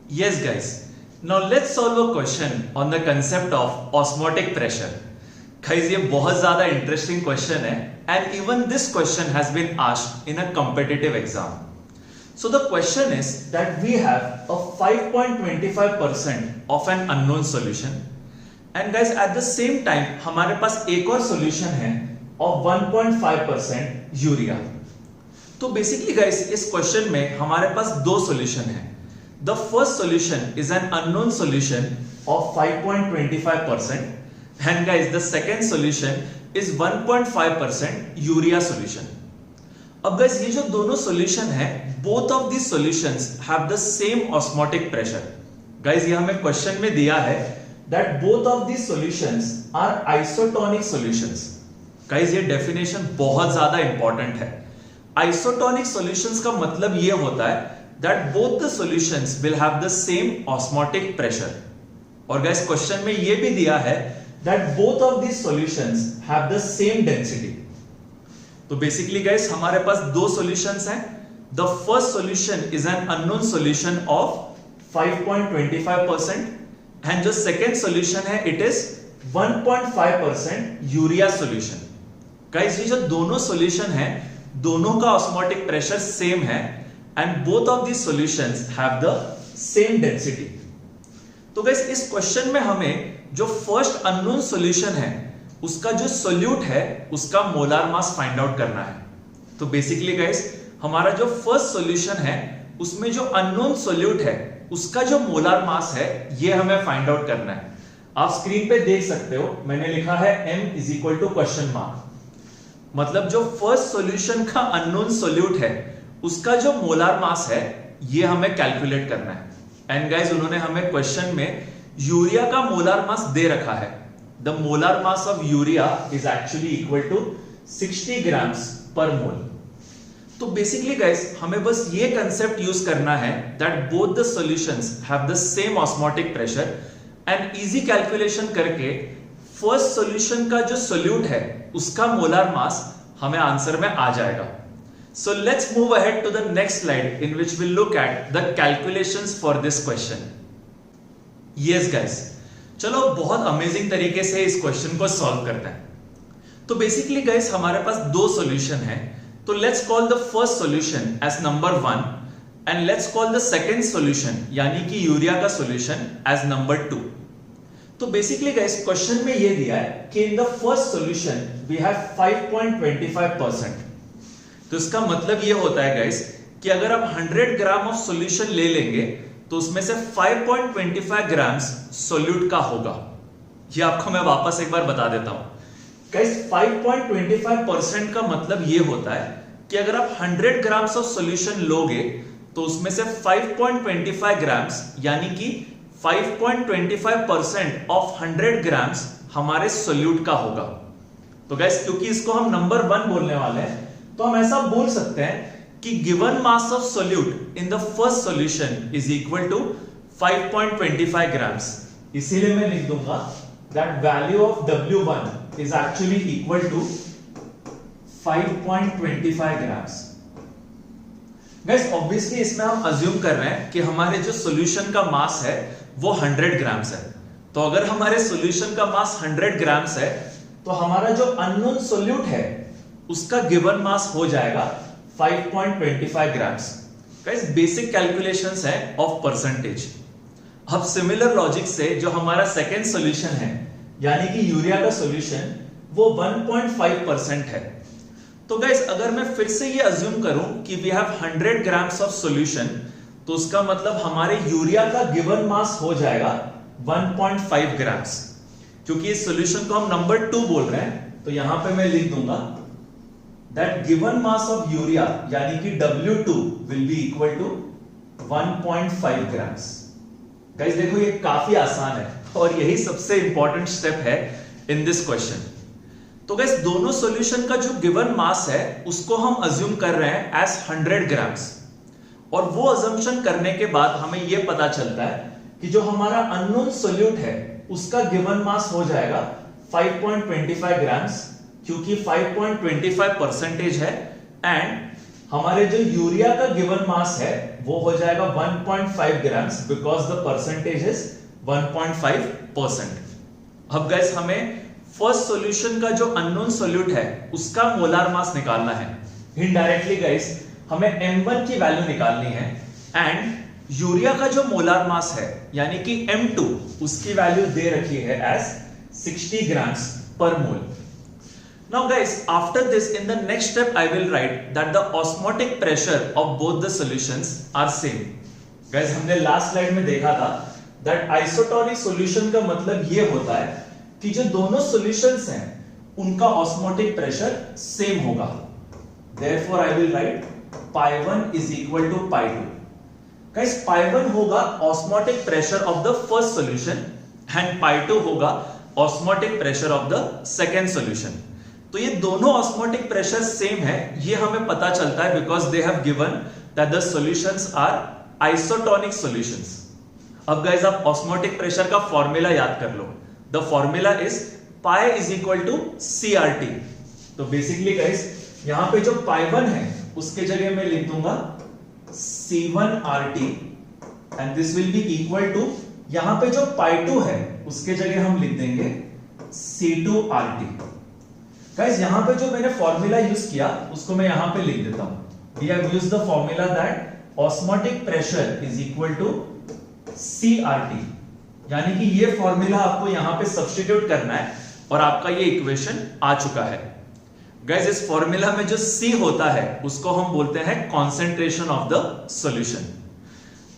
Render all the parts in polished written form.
Yes, guys. Now let's solve a question on the concept of osmotic pressure. Guys, ये बहुत ज़्यादा interesting question है, and even this question has been asked in a competitive exam. So the question is that we have a 5.25% of an unknown solution, and guys at the same time हमारे पास एक और solution है of 1.5% urea. तो basically guys इस क्वेश्चन में हमारे पास दो सॉल्यूशन हैं. The first solution is an unknown solution of 5.25%, and guys the second solution is 1.5% urea solution. अब गाइस ये जो दोनों सॉल्यूशन है, both of these solutions have the same osmotic pressure. Guys ये हमें क्वेश्चन में दिया है that both of these solutions are isotonic solutions. Guys ये डेफिनेशन बहुत ज्यादा इंपॉर्टेंट है. आइसोटोनिक सॉल्यूशंस का मतलब ये होता है that both the solutions will have the same osmotic pressure. और guys क्वेश्चन में ये भी दिया है that both of these solutions have the same density. तो बेसिकली guys हमारे पास दो solutions हैं. The first solution is an unknown solution of 5.25% and जो second solution है it is 1.5% urea solution. Guys ये जो दोनों solution हैं दोनों का osmotic pressure same है and both of these solutions have the same density. तो guys इस क्वेश्चन में हमें जो फर्स्ट अननोन सॉल्यूशन है उसका जो सोल्यूट है उसका मोलार मास फाइंड आउट करना है. तो बेसिकली गाइस हमारा जो फर्स्ट सॉल्यूशन है उसमें जो अननोन सोल्यूट है उसका जो मोलार मास है ये हमें फाइंड आउट करना है. आप स्क्रीन पे देख सकते हो मैंने लिखा है m is equal to question mark. मतलब जो फर्स्ट सॉल्यूशन का अननोन सोल्यूट है उसका जो मोलार मास है ये हमें कैलकुलेट करना है. एंड गाइस उन्होंने हमें क्वेश्चन में यूरिया का मोलार मास दे रखा है. The molar mass of urea is actually equal to 60 grams per mole. तो बेसिकली गाइस हमें बस ये कंसेप्ट यूज करना है that both the solutions have the same osmotic pressure and easy calculation करके फर्स्ट सॉल्यूशन का जो सोल्यूट है उसका मोलार मास हमें आंसर में आ जाएगा. So let's move ahead to the next slide in which we'll look at the calculations for this question. Yes guys, चलो बहुत अमेजिंग तरीके से इस क्वेश्चन को सॉल्व करते हैं. तो बेसिकली गाइस हमारे पास दो सॉल्यूशन है. तो let's call the first solution as number 1 and let's call the second solution यानी कि यूरिया का सॉल्यूशन एज नंबर 2. तो बेसिकली गाइस क्वेश्चन में ये दिया है कि in the first solution we have 5.25%. तो इसका मतलब ये होता है गाइस कि अगर आप 100 ग्राम ऑफ सॉल्यूशन ले लेंगे तो उसमें से 5.25 ग्राम्स सोल्यूट का होगा. ये आपको मैं वापस एक बार बता देता हूं. गाइस 5.25% का मतलब ये होता है कि अगर आप 100 ग्राम्स ऑफ सॉल्यूशन लोगे तो उसमें से 5.25 ग्राम्स यानी कि 5.25% ऑफ 100 ग्राम्स हमारे सोल्यूट का होगा. तो गाइस क्योंकि इसको हम नंबर 1 बोलने वाले हैं तो हम ऐसा बोल सकते हैं कि given mass of solute in the first solution is equal to 5.25 grams. इसीलिए मैं लिख दूंगा that value of W1 is actually equal to 5.25 grams. Guys obviously इसमें हम अज्यूम कर रहे हैं कि हमारे जो सॉल्यूशन का मास है वो 100 ग्राम्स है. तो अगर हमारे सॉल्यूशन का मास 100 ग्राम्स है तो हमारा जो अननोन सोल्यूट है उसका गिवन मास हो जाएगा 5.25 ग्राम्स. गाइस बेसिक कैलकुलेशंस है ऑफ परसेंटेज. अब सिमिलर लॉजिक से जो हमारा सेकंड सॉल्यूशन है यानी कि यूरिया का सॉल्यूशन वो 1.5% है. तो गाइस अगर मैं फिर से ये अज्यूम करूं कि we have 100 grams of solution तो उसका मतलब हमारे यूरिया का गिवन मास हो जाएगा 1.5 ग्राम्स. क्योंकि इस सॉल्यूशन को हम नंबर 2 बोल रहे हैं तो यहां पे मैं लिख दूंगा that given mass of urea यानी कि W2 will be equal to 1.5 grams. Guys देखो ये काफी आसान है और यही सबसे इंपॉर्टेंट स्टेप है इन दिस क्वेश्चन. तो गाइस दोनों सॉल्यूशन का जो गिवन मास है उसको हम अज्यूम कर रहे हैं एज 100 ग्राम्स. और वो अजम्पशन करने के बाद हमें ये पता चलता है कि जो हमारा अननोन सोल्यूट है उसका गिवन मास हो जाएगा 5.25 ग्राम्स क्योंकि 5.25% है एंड हमारे जो यूरिया का गिवन मास है वो हो जाएगा 1.5 grams because the percentage is 1.5%। अब गाइस हमें फर्स्ट सॉल्यूशन का जो अननोन सॉल्यूट है उसका मोलार मास निकालना है। इनडायरेक्टली गाइस हमें m1 की वैल्यू निकालनी है एंड यूरिया का जो मोलार मास है यानी कि m2 उसकी वैल्यू दे रखी है as 60 grams per mole। Now guys, after this in the next step I will write that the osmotic pressure of both the solutions are same। Guys हमने last slide में देखा था that isotonic solution का मतलब ये होता है कि जो दोनों solutions हैं उनका osmotic pressure same होगा। Therefore I will write pi1 is equal to pi2। Guys pi1 होगा osmotic pressure of the first solution and pi2 होगा osmotic pressure of the second solution। तो ये दोनों osmotic pressure same है, ये हमें पता चलता है because they have given that the solutions are isotonic solutions। अब guys आप osmotic pressure का फॉर्मूला याद कर लो। The formula is pi is equal to CRT। तो basically guys यहां पे जो pi1 है उसके जगह मैं लिख दूंगा C1RT and this will be equal to यहां पे जो pi2 है उसके जगह हम लिख देंगे C2RT। गाइस यहां पे जो मैंने फॉर्मूला यूज किया उसको मैं यहां पे लिख देता हूं। We have used the formula that osmotic pressure is equal to CRT, यानी कि ये फॉर्मूला आपको यहां पे सब्स्टिट्यूट करना है और आपका ये इक्वेशन आ चुका है। गाइस इस फॉर्मूला में जो C होता है उसको हम बोलते हैं कॉन्सेंट्रेशन ऑफ द सॉल्यूशन।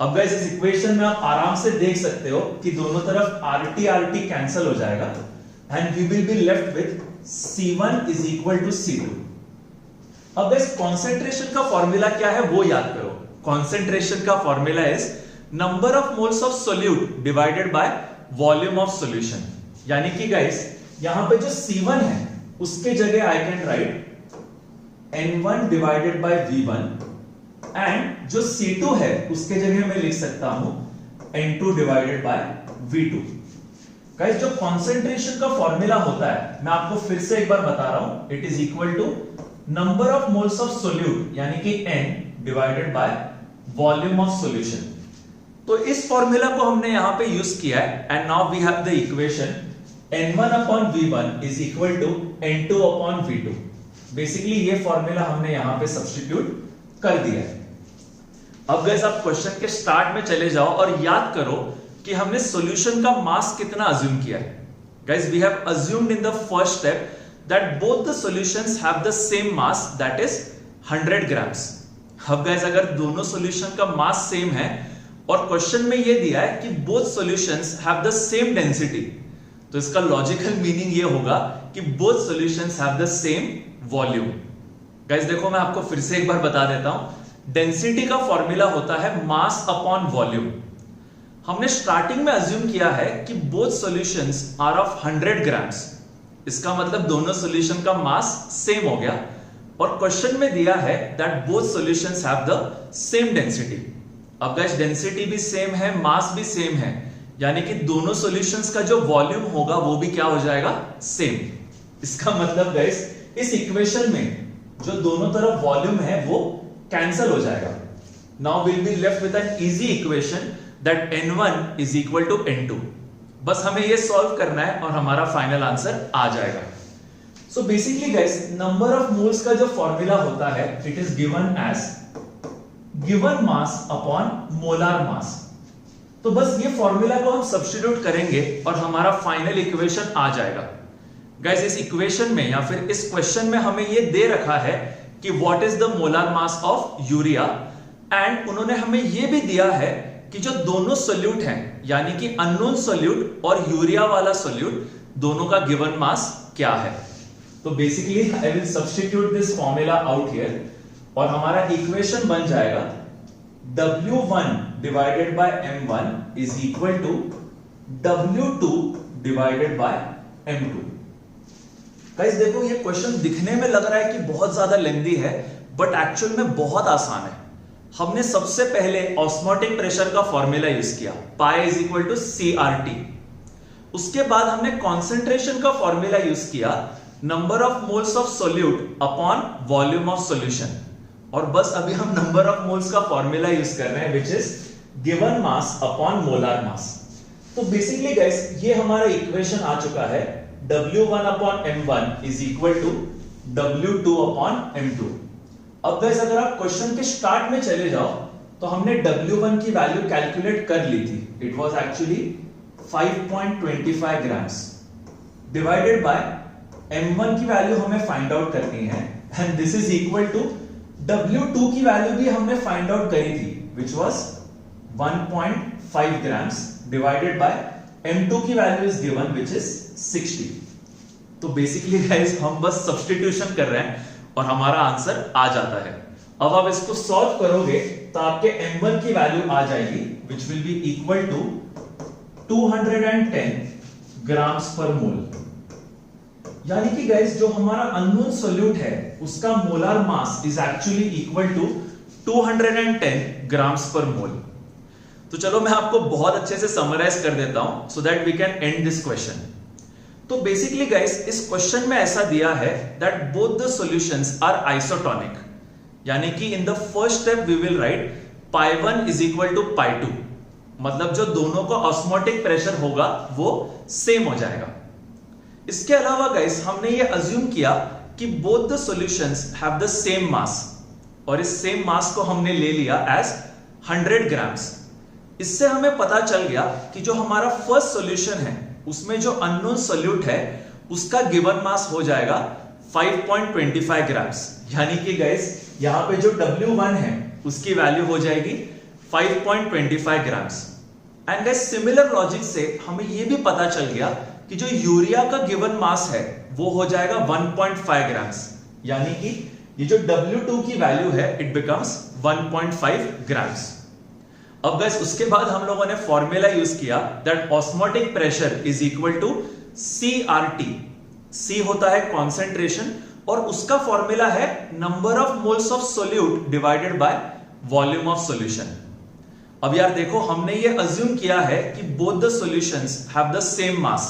अब गाइस इस इक्वेशन में आप आराम से देख सकते हो कि दोनों तरफ RT कैंसिल हो जाएगा and we will be left with C1 is equal to C2। अब गाइस कॉन्सेंट्रेशन का फॉर्मूला क्या है वो याद करो। कॉन्सेंट्रेशन का formula is number of moles of solute divided by volume of solution. यानी कि गाइस यहां पे जो C1 है उसके जगह I can write N1 divided by V1 and जो C2 है उसके जगह मैं लिख सकता हूं N2 divided by V2। Guys जो कॉन्सेंट्रेशन का फॉर्मूला होता है मैं आपको फिर से एक बार बता रहा हूं, it is equal to number of moles of solute यानी कि N divided by volume of solution. तो इस फॉर्मूला को हमने यहां पे यूज किया है and now we have the equation N1 upon V1 is equal to N2 upon V2। Basically ये फॉर्मूला हमने यहां पे सब्स्टिट्यूट कर दिया है। अब गाइस आप क्वेश्चन के स्टार्ट में चले जाओ और याद करो कि हमने सॉल्यूशन का मास कितना अज्यूम किया है। Guys we have assumed in the first step that both the solutions have the same mass that is 100 grams. अब गाइस अगर दोनों सॉल्यूशन का मास सेम है और क्वेश्चन में ये दिया है कि both solutions have the same density, तो इसका लॉजिकल मीनिंग ये होगा कि both solutions have the same volume. Guys देखो मैं आपको फिर से एक बार बता देता हूं, डेंसिटी का फॉर्मूला होता है मास अपॉन वॉल्यूम। हमने स्टार्टिंग में अज्यूम किया है कि both solutions are of 100 grams, इसका मतलब दोनों सॉल्यूशन का मास सेम हो गया और क्वेश्चन में दिया है that both solutions have the same density. अब गाइस डेंसिटी भी सेम है, मास भी सेम है, यानी कि दोनों सॉल्यूशंस का जो वॉल्यूम होगा वो भी क्या हो जाएगा, सेम। इसका मतलब गाइस इस इक्वेशन में जो दोनों तरफ वॉल्यूम है वो कैंसिल हो जाएगा। Now will be left with an easy equation that N1 is equal to N2। बस हमें ये सॉल्व करना है और हमारा फाइनल आंसर आ जाएगा। So basically guys number of moles का जो फॉर्मूला होता है it is given as given mass upon molar mass. तो बस ये फॉर्मूला को हम सब्स्टिट्यूट करेंगे और हमारा फाइनल इक्वेशन आ जाएगा। गाइस इस इक्वेशन में या फिर इस क्वेश्चन में हमें ये दे रखा है कि what is the molar mass of urea and उन्होंने हमें ये भी दिया है कि जो दोनों सोल्यूट हैं यानी कि अननोन सोल्यूट और यूरिया वाला सोल्यूट दोनों का गिवन मास क्या है। तो basically I will substitute this formula out here और हमारा इक्वेशन बन जाएगा W1 divided by M1 is equal to W2 divided by M2। Guys देखो ये क्वेश्चन दिखने में लग रहा है कि बहुत ज्यादा लेंथी है बट एक्चुअल में बहुत आसान है। हमने सबसे पहले ऑस्मोटिक प्रेशर का फॉर्मूला यूज किया, pi is equal to CRT। उसके बाद हमने कॉन्सेंट्रेशन का फॉर्मूला यूज किया, number of moles of solute upon volume of solution. और बस अभी हम नंबर ऑफ मोल्स का फॉर्मूला यूज कर रहे हैं which is given mass upon molar mass. तो बेसिकली गाइस ये हमारा इक्वेशन आ चुका है W1 upon M1 is equal to W2 upon M2। अब गाइस अगर आप क्वेश्चन के स्टार्ट में चले जाओ तो हमने W1 की वैल्यू कैलकुलेट कर ली थी, it was actually 5.25 grams divided by M1 की वैल्यू हमें फाइंड आउट करनी है and this is equal to W2 की वैल्यू भी हमने फाइंड आउट करी थी which was 1.5 grams divided by M2 की value is given which is 60। तो बेसिकली गाइस हम बस सब्स्टिट्यूशन कर रहे हैं और हमारा आंसर आ जाता है। अब आप इसको सॉल्व करोगे तो आपके M1 की वैल्यू आ जाएगी which will be equal to 210 grams per mole. यानी कि गाइस जो हमारा अननोन सोल्यूट है उसका molar mass is actually equal to 210 grams per mole. तो चलो मैं आपको बहुत अच्छे से समराइज कर देता हूं so that we can end this question. तो बेसिकली गाइस इस क्वेश्चन में ऐसा दिया है that both the solutions are isotonic, यानी कि in the first step we will write π1 is equal to π2, मतलब जो दोनों का ऑस्मोटिक प्रेशर होगा वो सेम हो जाएगा। इसके अलावा गाइस हमने ये अज्यूम किया कि both the solutions have the same mass और इस सेम मास को हमने ले लिया एज 100 ग्राम्स। इससे हमें पता चल गया कि जो हमारा फर्स्ट सॉल्यूशन है उसमें जो अननोन सोल्यूट है उसका गिवन मास हो जाएगा 5.25 ग्राम्स, यानी कि गाइस यहां पे जो W1 है उसकी वैल्यू हो जाएगी 5.25 grams. And guys similar logic से हमें यह भी पता चल गया कि जो यूरिया का गिवन मास है वो हो जाएगा 1.5 ग्राम्स, यानी कि ये जो W2 की वैल्यू है इट बिकम्स 1.5 ग्राम्स। अब गाइस उसके बाद हम लोगों ने फॉर्मूला यूज किया that osmotic pressure is equal to CRT। C होता है कॉन्सेंट्रेशन और उसका फॉर्मूला है number of moles of solute divided by volume of solution. अब यार देखो हमने ये अज्यूम किया है कि both the solutions have the same mass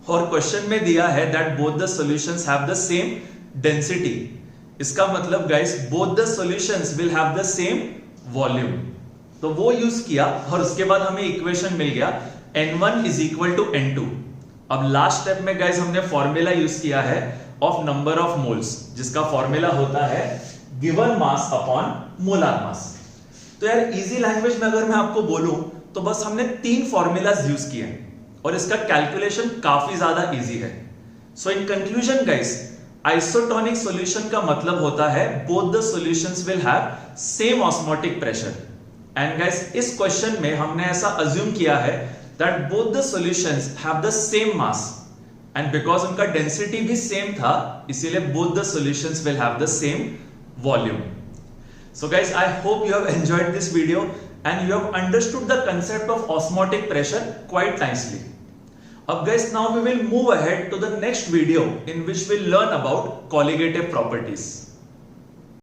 और क्वेश्चन में दिया है that both the solutions have the same density. इसका मतलब guys both the solutions will have the same volume. तो वो यूज किया और उसके बाद हमें इक्वेशन मिल गया N1 is equal to N2। अब लास्ट स्टेप में गाइस हमने फॉर्मूला यूज किया है ऑफ नंबर ऑफ मोल्स, जिसका फॉर्मूला होता है given mass upon molar mass. तो यार इजी लैंग्वेज में अगर मैं आपको बोलूं तो बस हमने 3 फॉर्मूलाज यूज किए और इसका कैलकुलेशन काफी ज्यादा इजी है। So in conclusion guys isotonic solution का मतलब होता है both the solutions will have same osmotic pressure. And guys इस क्वेश्चन में हमने ऐसा अज्यूम किया है that both the solutions have the same mass and because उनका डेंसिटी भी सेम था इसीलिए both the solutions will have the same volume. So guys I hope you have enjoyed this video and you have understood the concept of osmotic pressure quite nicely. अब guys now we will move ahead to the next video in which we'll learn about colligative properties.